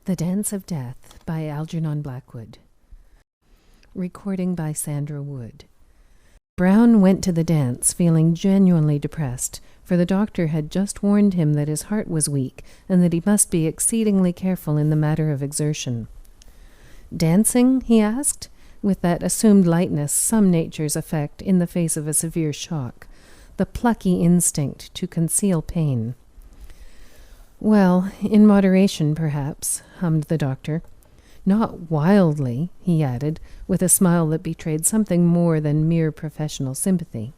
The Dance of Death by Algernon Blackwood. Recording by Sandra Wood. Brown went to the dance feeling genuinely depressed, for the doctor had just warned him that his heart was weak and that he must be exceedingly careful in the matter of exertion. "Dancing?" he asked, with that assumed lightness some natures affect in the face of a severe shock, the plucky instinct to conceal pain. "Well, in moderation, perhaps," hummed the doctor. "Not wildly," he added, with a smile that betrayed something more than mere professional sympathy.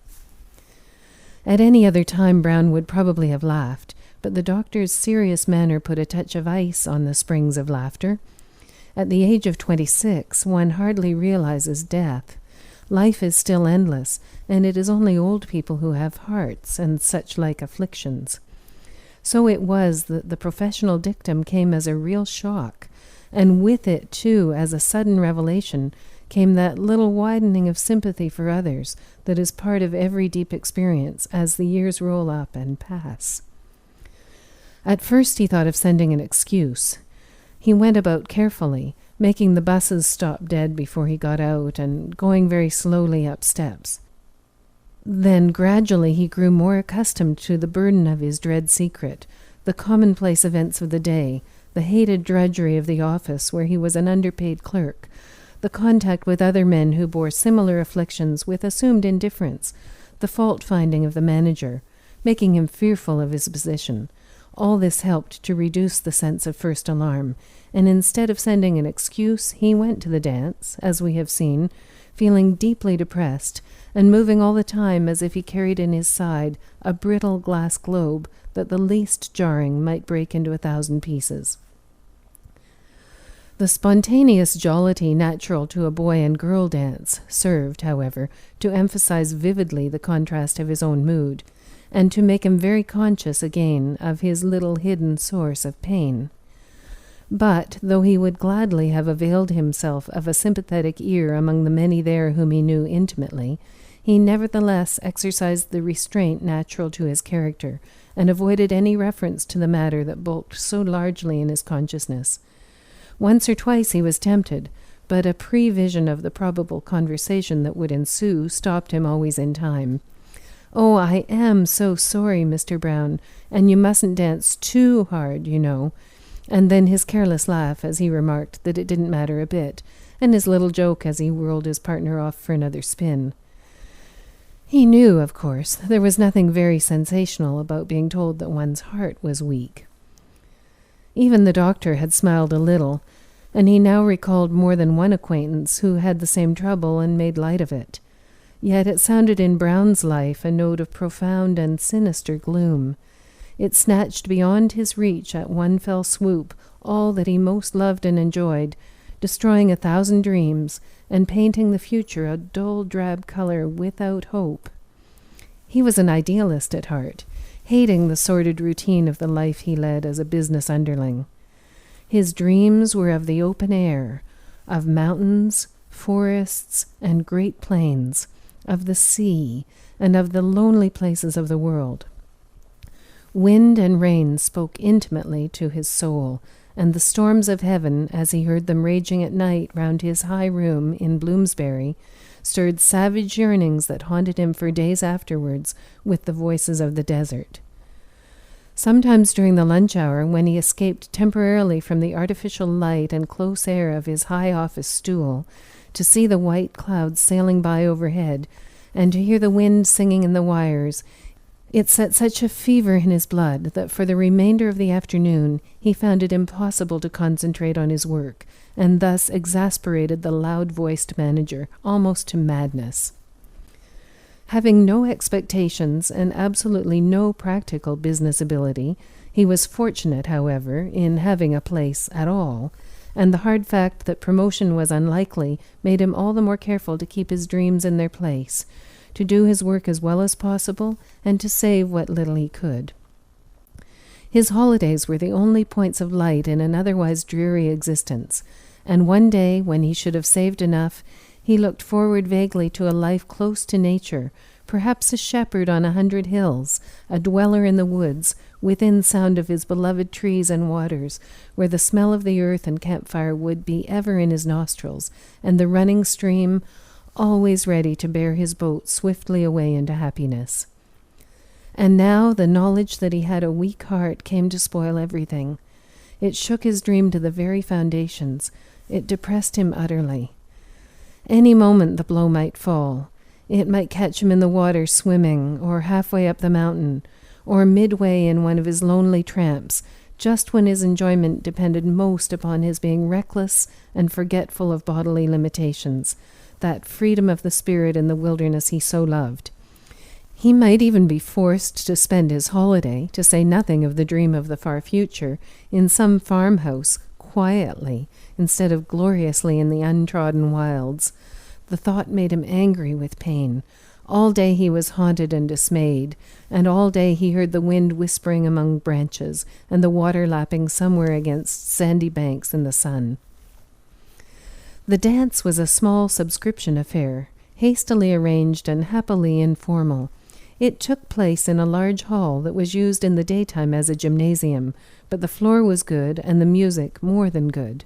At any other time Brown would probably have laughed, but the doctor's serious manner put a touch of ice on the springs of laughter. At the age of 26, one hardly realizes death. Life is still endless, and it is only old people who have hearts and such like afflictions. So it was that the professional dictum came as a real shock, and with it, too, as a sudden revelation, came that little widening of sympathy for others that is part of every deep experience as the years roll up and pass. At first he thought of sending an excuse. He went about carefully, making the buses stop dead before he got out and going very slowly up steps. Then gradually he grew more accustomed to the burden of his dread secret, the commonplace events of the day, the hated drudgery of the office where he was an underpaid clerk, the contact with other men who bore similar afflictions with assumed indifference, the fault-finding of the manager, making him fearful of his position. All this helped to reduce the sense of first alarm, and instead of sending an excuse, he went to the dance, as we have seen, feeling deeply depressed, and moving all the time as if he carried in his side a brittle glass globe that the least jarring might break into 1,000 pieces. The spontaneous jollity natural to a boy and girl dance served, however, to emphasize vividly the contrast of his own mood, and to make him very conscious again of his little hidden source of pain. But, though he would gladly have availed himself of a sympathetic ear among the many there whom he knew intimately, he nevertheless exercised the restraint natural to his character, and avoided any reference to the matter that bulked so largely in his consciousness. Once or twice he was tempted, but a prevision of the probable conversation that would ensue stopped him always in time. "Oh, I am so sorry, Mr. Brown, and you mustn't dance too hard, you know." And then his careless laugh as he remarked that it didn't matter a bit, and his little joke as he whirled his partner off for another spin. He knew, of course, there was nothing very sensational about being told that one's heart was weak. Even the doctor had smiled a little, and he now recalled more than one acquaintance who had the same trouble and made light of it. Yet it sounded in Brown's life a note of profound and sinister gloom. It snatched beyond his reach at one fell swoop all that he most loved and enjoyed, destroying 1,000 dreams and painting the future a dull drab color without hope. He was an idealist at heart, hating the sordid routine of the life he led as a business underling. His dreams were of the open air, of mountains, forests, and great plains, of the sea, and of the lonely places of the world. Wind and rain spoke intimately to his soul, and the storms of heaven, as he heard them raging at night round his high room in Bloomsbury, stirred savage yearnings that haunted him for days afterwards with the voices of the desert. Sometimes during the lunch hour, when he escaped temporarily from the artificial light and close air of his high office stool, to see the white clouds sailing by overhead, and to hear the wind singing in the wires, it set such a fever in his blood that for the remainder of the afternoon he found it impossible to concentrate on his work, and thus exasperated the loud-voiced manager almost to madness. Having no expectations and absolutely no practical business ability, he was fortunate, however, in having a place at all, and the hard fact that promotion was unlikely made him all the more careful to keep his dreams in their place, to do his work as well as possible, and to save what little he could. His holidays were the only points of light in an otherwise dreary existence, and one day, when he should have saved enough, he looked forward vaguely to a life close to nature, perhaps a shepherd on 100 hills, a dweller in the woods, within sound of his beloved trees and waters, where the smell of the earth and campfire would be ever in his nostrils, and the running stream always ready to bear his boat swiftly away into happiness. And now the knowledge that he had a weak heart came to spoil everything. It shook his dream to the very foundations. It depressed him utterly. Any moment the blow might fall. It might catch him in the water swimming, or halfway up the mountain, or midway in one of his lonely tramps, just when his enjoyment depended most upon his being reckless and forgetful of bodily limitations, that freedom of the spirit in the wilderness he so loved. He might even be forced to spend his holiday, to say nothing of the dream of the far future, in some farmhouse, quietly, instead of gloriously in the untrodden wilds. The thought made him angry with pain. All day he was haunted and dismayed, and all day he heard the wind whispering among branches, and the water lapping somewhere against sandy banks in the sun. The dance was a small subscription affair, hastily arranged and happily informal. It took place in a large hall that was used in the daytime as a gymnasium, but the floor was good and the music more than good.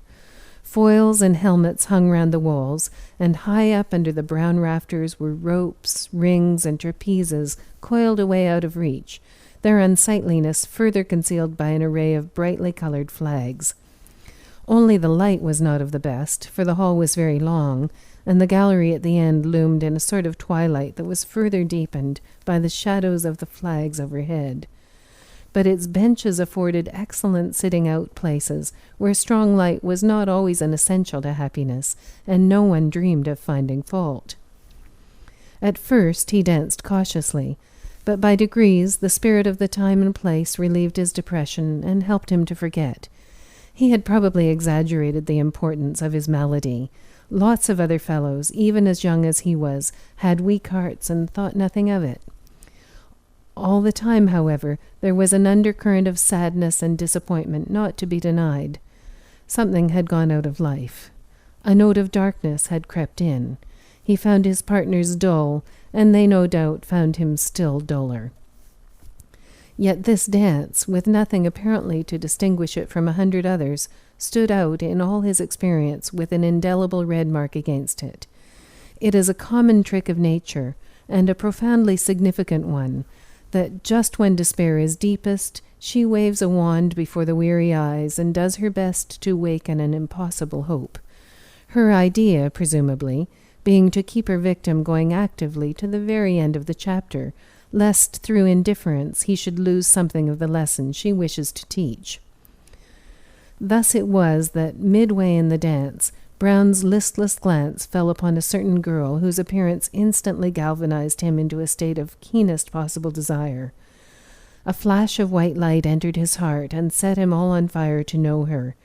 Foils and helmets hung round the walls, and high up under the brown rafters were ropes, rings, and trapezes coiled away out of reach, their unsightliness further concealed by an array of brightly colored flags. Only the light was not of the best, for the hall was very long, and the gallery at the end loomed in a sort of twilight that was further deepened by the shadows of the flags overhead. But its benches afforded excellent sitting-out places, where strong light was not always an essential to happiness, and no one dreamed of finding fault. At first he danced cautiously, but by degrees the spirit of the time and place relieved his depression and helped him to forget. He had probably exaggerated the importance of his malady. Lots of other fellows, even as young as he was, had weak hearts and thought nothing of it. All the time, however, there was an undercurrent of sadness and disappointment not to be denied. Something had gone out of life. A note of darkness had crept in. He found his partners dull, and they no doubt found him still duller. Yet this dance, with nothing apparently to distinguish it from 100 others, stood out in all his experience with an indelible red mark against it. It is a common trick of nature, and a profoundly significant one, that just when despair is deepest, she waves a wand before the weary eyes and does her best to waken an impossible hope. Her idea, presumably, being to keep her victim going actively to the very end of the chapter, lest through indifference he should lose something of the lesson she wishes to teach. Thus it was that, midway in the dance, Brown's listless glance fell upon a certain girl whose appearance instantly galvanized him into a state of keenest possible desire. A flash of white light entered his heart and set him all on fire to know her.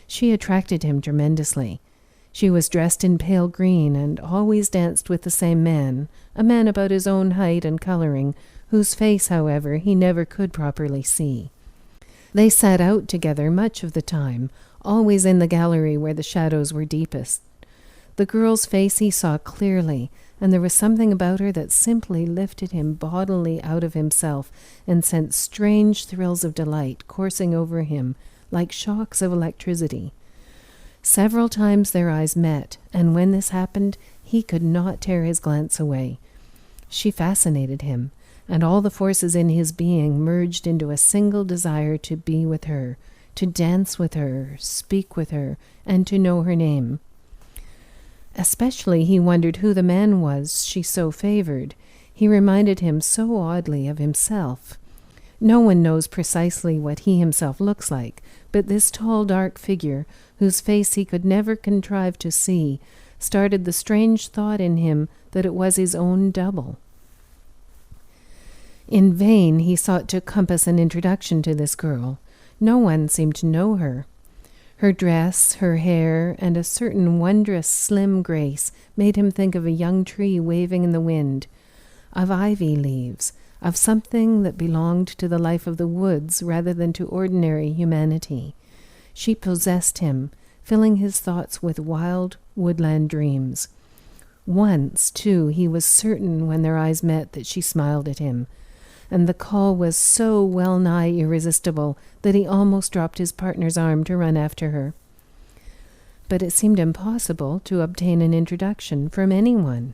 She attracted him tremendously. She was dressed in pale green and always danced with the same man, a man about his own height and coloring, whose face, however, he never could properly see. They sat out together much of the time, always in the gallery where the shadows were deepest. The girl's face he saw clearly, and there was something about her that simply lifted him bodily out of himself and sent strange thrills of delight coursing over him like shocks of electricity. Several times their eyes met, and when this happened, he could not tear his glance away. She fascinated him, and all the forces in his being merged into a single desire to be with her, to dance with her, speak with her, and to know her name. Especially he wondered who the man was she so favored. He reminded him so oddly of himself. No one knows precisely what he himself looks like, but this tall, dark figure, whose face he could never contrive to see, started the strange thought in him that it was his own double. In vain he sought to compass an introduction to this girl. No one seemed to know her. Her dress, her hair, and a certain wondrous slim grace made him think of a young tree waving in the wind, of ivy leaves, of something that belonged to the life of the woods rather than to ordinary humanity. She possessed him, filling his thoughts with wild woodland dreams. Once, too, he was certain when their eyes met that she smiled at him, and the call was so well-nigh irresistible that he almost dropped his partner's arm to run after her. But it seemed impossible to obtain an introduction from anyone.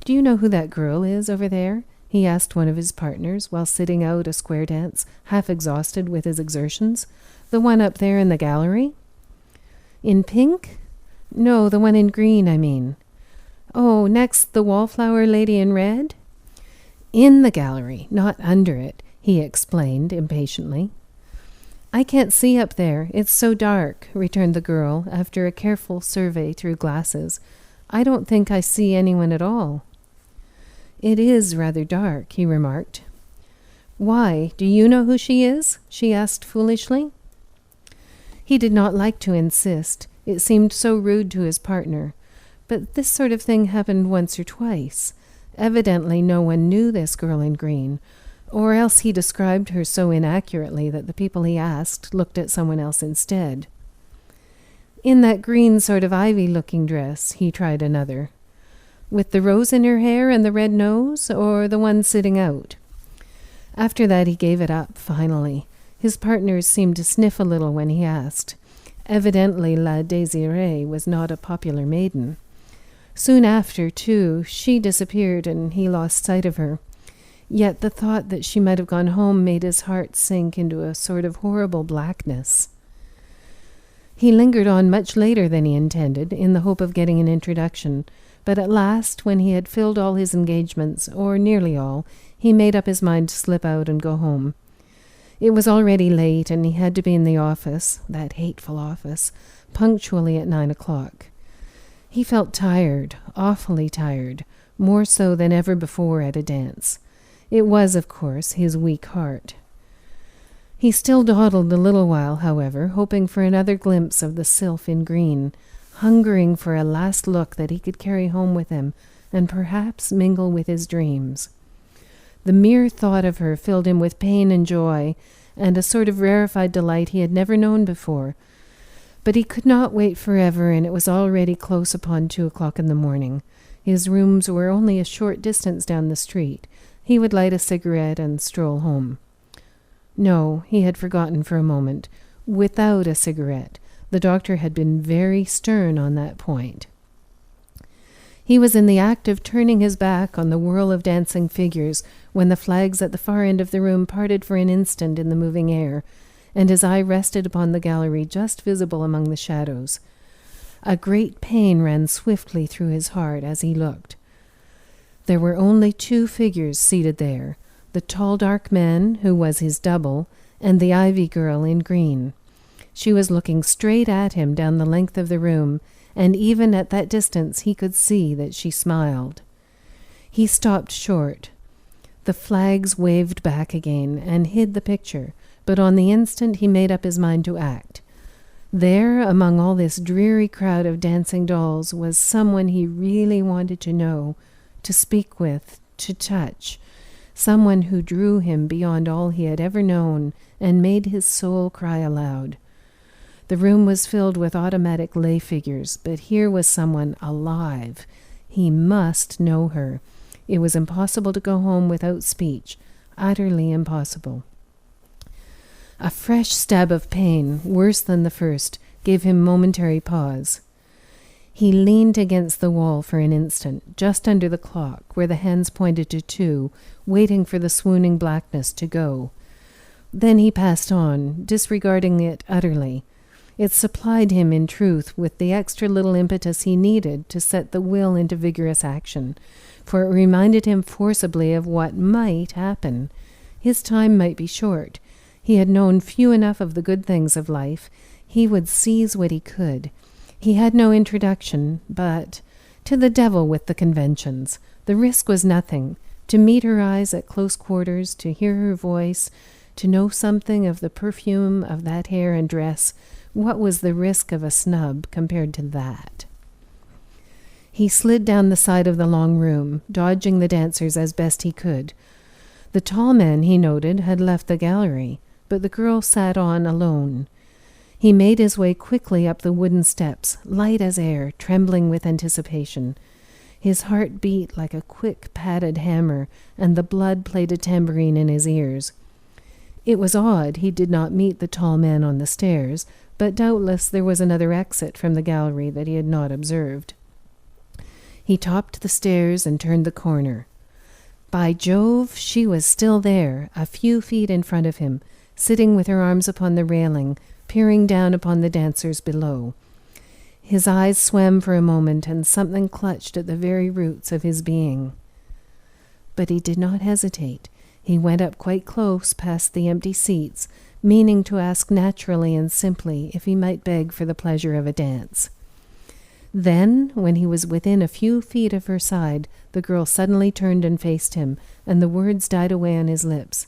"Do you know who that girl is over there?" he asked one of his partners while sitting out a square dance, half exhausted with his exertions. "The one up there in the gallery?" "In pink? No, the one in green, I mean." "Oh, next the wallflower lady in red?" "In the gallery, not under it," he explained impatiently. "I can't see up there. It's so dark," returned the girl after a careful survey through glasses. "I don't think I see anyone at all." "It is rather dark," he remarked. "Why, do you know who she is?" she asked foolishly. He did not like to insist. It seemed so rude to his partner. But this sort of thing happened once or twice. Evidently no one knew this girl in green, or else he described her so inaccurately that the people he asked looked at someone else instead. "In that green sort of ivy-looking dress," he tried another. "With the rose in her hair and the red nose, or the one sitting out?" After that he gave it up, finally. His partners seemed to sniff a little when he asked. Evidently La Désirée was not a popular maiden. Soon after, too, she disappeared and he lost sight of her. Yet the thought that she might have gone home made his heart sink into a sort of horrible blackness. He lingered on much later than he intended, in the hope of getting an introduction, but at last, when he had filled all his engagements, or nearly all, he made up his mind to slip out and go home. It was already late, and he had to be in the office, that hateful office, punctually at 9 o'clock. He felt tired, awfully tired, more so than ever before at a dance. It was, of course, his weak heart. He still dawdled a little while, however, hoping for another glimpse of the sylph in green, hungering for a last look that he could carry home with him and perhaps mingle with his dreams. The mere thought of her filled him with pain and joy, and a sort of rarefied delight he had never known before. But he could not wait forever, and it was already close upon 2 o'clock in the morning. His rooms were only a short distance down the street. He would light a cigarette and stroll home. No, he had forgotten for a moment. Without a cigarette. The doctor had been very stern on that point. He was in the act of turning his back on the whirl of dancing figures when the flags at the far end of the room parted for an instant in the moving air, and his eye rested upon the gallery just visible among the shadows. A great pain ran swiftly through his heart as he looked. There were only 2 figures seated there, the tall dark man, who was his double, and the ivy girl in green. She was looking straight at him down the length of the room, and even at that distance he could see that she smiled. He stopped short. The flags waved back again and hid the picture, but on the instant he made up his mind to act. There, among all this dreary crowd of dancing dolls, was someone he really wanted to know, to speak with, to touch, someone who drew him beyond all he had ever known and made his soul cry aloud. The room was filled with automatic lay figures, but here was someone alive. He must know her. It was impossible to go home without speech, utterly impossible. A fresh stab of pain, worse than the first, gave him momentary pause. He leaned against the wall for an instant, just under the clock, where the hands pointed to 2, waiting for the swooning blackness to go. Then he passed on, disregarding it utterly. It supplied him, in truth, with the extra little impetus he needed to set the will into vigorous action, for it reminded him forcibly of what might happen. His time might be short. He had known few enough of the good things of life. He would seize what he could. He had no introduction, but to the devil with the conventions. The risk was nothing. To meet her eyes at close quarters, to hear her voice, to know something of the perfume of that hair and dress, what was the risk of a snub compared to that? He slid down the side of the long room, dodging the dancers as best he could. The tall man, he noted, had left the gallery, but the girl sat on alone. He made his way quickly up the wooden steps, light as air, trembling with anticipation. His heart beat like a quick padded hammer, and the blood played a tambourine in his ears. It was odd he did not meet the tall man on the stairs, but doubtless there was another exit from the gallery that he had not observed. He topped the stairs and turned the corner. By Jove, she was still there, a few feet in front of him, sitting with her arms upon the railing, peering down upon the dancers below. His eyes swam for a moment, and something clutched at the very roots of his being. But he did not hesitate. He went up quite close past the empty seats, meaning to ask naturally and simply if he might beg for the pleasure of a dance. Then, when he was within a few feet of her side, the girl suddenly turned and faced him, and the words died away on his lips.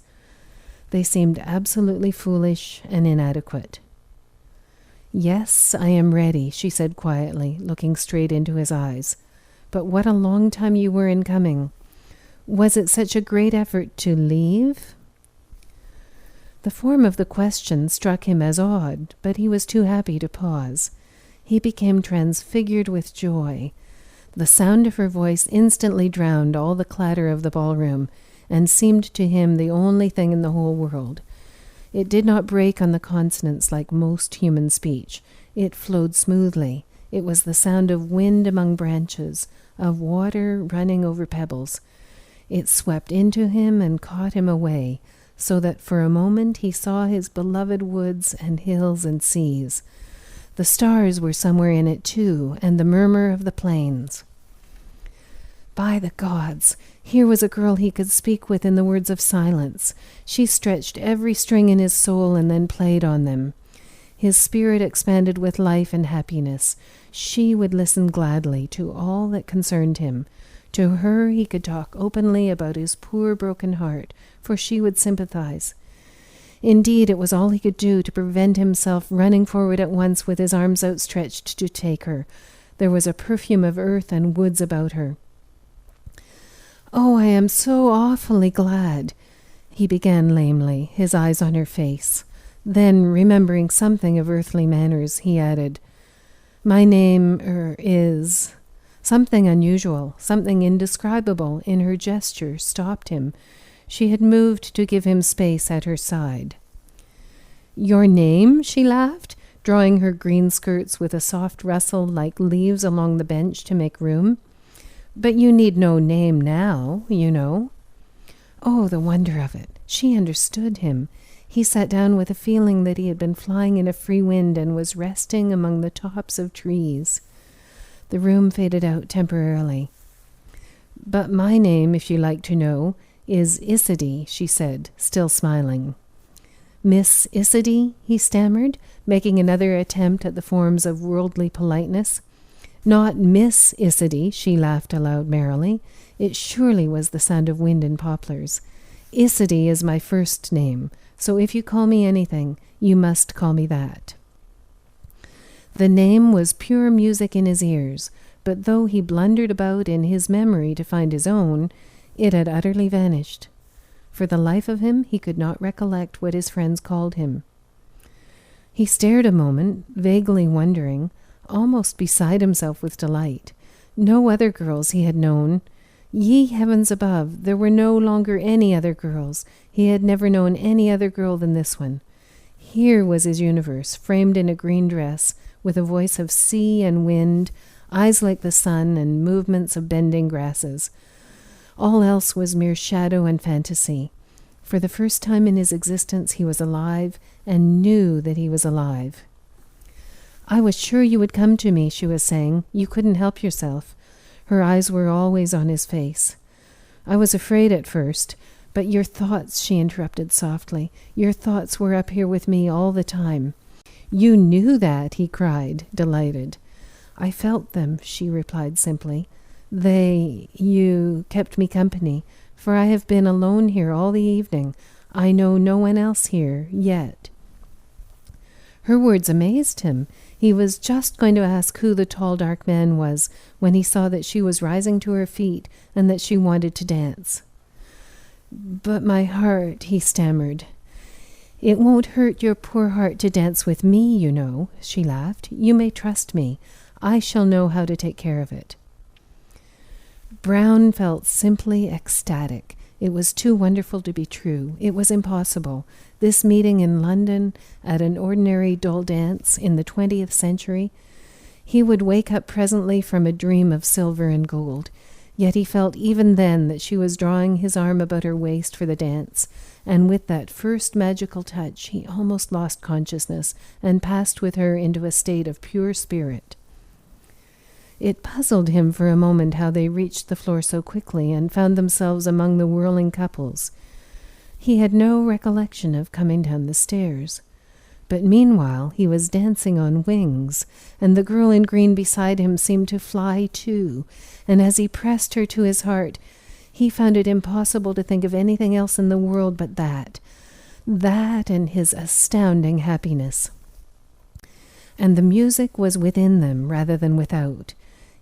They seemed absolutely foolish and inadequate. "Yes, I am ready," she said quietly, looking straight into his eyes. "But what a long time you were in coming. Was it such a great effort to leave?" The form of the question struck him as odd, but he was too happy to pause. He became transfigured with joy. The sound of her voice instantly drowned all the clatter of the ballroom, and seemed to him the only thing in the whole world. It did not break on the consonants like most human speech. It flowed smoothly. It was the sound of wind among branches, of water running over pebbles. It swept into him and caught him away, so that for a moment he saw his beloved woods and hills and seas. The stars were somewhere in it too, and the murmur of the plains. By the gods, here was a girl he could speak with in the words of silence. She stretched every string in his soul and then played on them. His spirit expanded with life and happiness. She would listen gladly to all that concerned him. To her he could talk openly about his poor broken heart, for she would sympathize. Indeed, it was all he could do to prevent himself running forward at once with his arms outstretched to take her. There was a perfume of earth and woods about her. "Oh, I am so awfully glad," he began lamely, his eyes on her face. Then, remembering something of earthly manners, he added, "My name is—" Something unusual, something indescribable in her gesture stopped him. She had moved to give him space at her side. "Your name?" she laughed, drawing her green skirts with a soft rustle like leaves along the bench to make room. "But you need no name now, you know." Oh, the wonder of it! She understood him. He sat down with a feeling that he had been flying in a free wind and was resting among the tops of trees. The room faded out temporarily. "But my name, if you like to know, is Isidie," she said, still smiling. "Miss Isidie?" he stammered, making another attempt at the forms of worldly politeness. "Not Miss Isidie," she laughed aloud merrily. It surely was the sound of wind in poplars. "Isidie is my first name, so if you call me anything, you must call me that." The name was pure music in his ears, but though he blundered about in his memory to find his own, it had utterly vanished. For the life of him, he could not recollect what his friends called him. He stared a moment, vaguely wondering, almost beside himself with delight. No other girls he had known. Ye heavens above, there were no longer any other girls. He had never known any other girl than this one. Here was his universe, framed in a green dress, with a voice of sea and wind, eyes like the sun, and movements of bending grasses. All else was mere shadow and fantasy. For the first time in his existence he was alive, and knew that he was alive. "I was sure you would come to me," she was saying. "You couldn't help yourself." Her eyes were always on his face. "I was afraid at first, but your thoughts," she interrupted softly, "your thoughts were up here with me all the time." "You knew that?" he cried, delighted. "I felt them," she replied simply. You kept me company, for I have been alone here all the evening. I know no one else here, yet." Her words amazed him. He was just going to ask who the tall, dark man was, when he saw that she was rising to her feet, and that she wanted to dance. "But my heart," he stammered. "It won't hurt your poor heart to dance with me, you know," she laughed. "You may trust me. I shall know how to take care of it." Brown felt simply ecstatic. It was too wonderful to be true. It was impossible. This meeting in London, at an ordinary dull dance in the 20th century. He would wake up presently from a dream of silver and gold. Yet he felt even then that she was drawing his arm about her waist for the dance, and with that first magical touch he almost lost consciousness and passed with her into a state of pure spirit. It puzzled him for a moment how they reached the floor so quickly and found themselves among the whirling couples. He had no recollection of coming down the stairs. But meanwhile he was dancing on wings, and the girl in green beside him seemed to fly too, and as he pressed her to his heart, he found it impossible to think of anything else in the world but that and his astounding happiness. And the music was within them rather than without.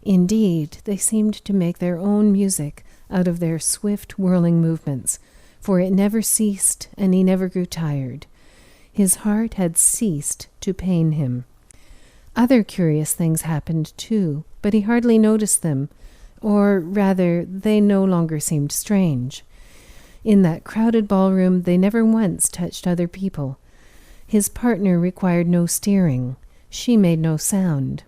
Indeed, they seemed to make their own music out of their swift whirling movements, for it never ceased and he never grew tired. His heart had ceased to pain him. Other curious things happened too, but he hardly noticed them, or rather, they no longer seemed strange. In that crowded ballroom they never once touched other people. His partner required no steering. She made no sound.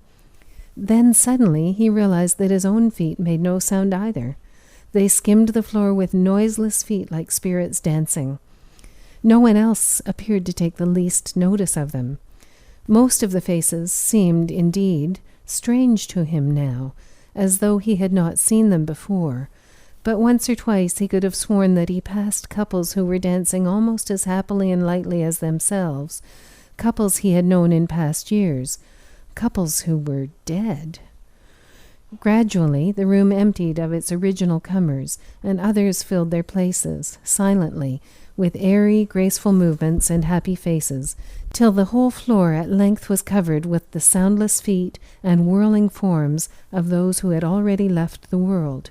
Then suddenly he realized that his own feet made no sound either. They skimmed the floor with noiseless feet like spirits dancing. No one else appeared to take the least notice of them. Most of the faces seemed, indeed, strange to him now, as though he had not seen them before, but once or twice he could have sworn that he passed couples who were dancing almost as happily and lightly as themselves, couples he had known in past years, couples who were dead. Gradually the room emptied of its original comers, and others filled their places, silently, with airy, graceful movements and happy faces, till the whole floor at length was covered with the soundless feet and whirling forms of those who had already left the world.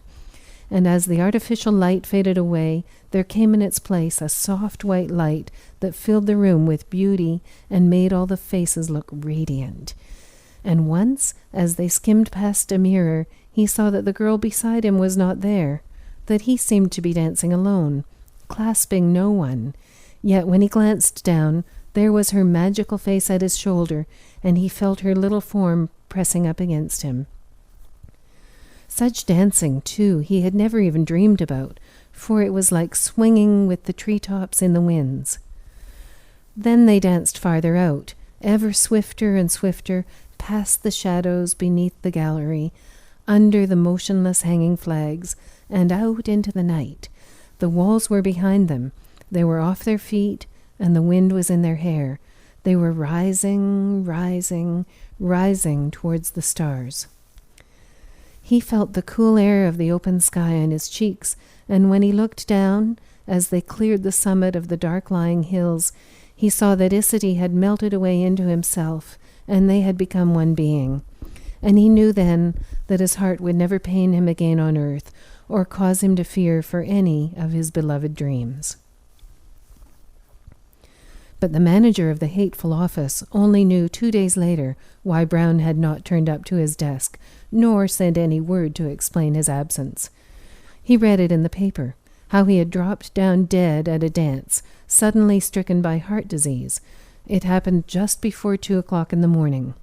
And as the artificial light faded away, there came in its place a soft white light that filled the room with beauty and made all the faces look radiant. And once, as they skimmed past a mirror, he saw that the girl beside him was not there, that he seemed to be dancing alone, clasping no one. Yet when he glanced down, there was her magical face at his shoulder, and he felt her little form pressing up against him. Such dancing, too, he had never even dreamed about, for it was like swinging with the treetops in the winds. Then they danced farther out, ever swifter and swifter, past the shadows beneath the gallery, under the motionless hanging flags, and out into the night. The walls were behind them. They were off their feet, and the wind was in their hair. They were rising, rising, rising towards the stars. He felt the cool air of the open sky on his cheeks, and when he looked down, as they cleared the summit of the dark-lying hills, he saw that Issity had melted away into himself, and they had become one being. And he knew then that his heart would never pain him again on earth, or cause him to fear for any of his beloved dreams. But the manager of the hateful office only knew 2 days later why Brown had not turned up to his desk, nor sent any word to explain his absence. He read it in the paper, how he had dropped down dead at a dance, suddenly stricken by heart disease. It happened just before 2 o'clock in the morning.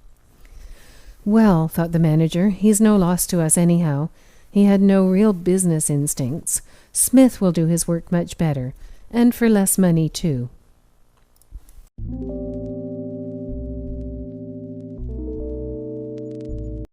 Well, thought the manager, he's no loss to us anyhow. He had no real business instincts. Smith will do his work much better, and for less money too.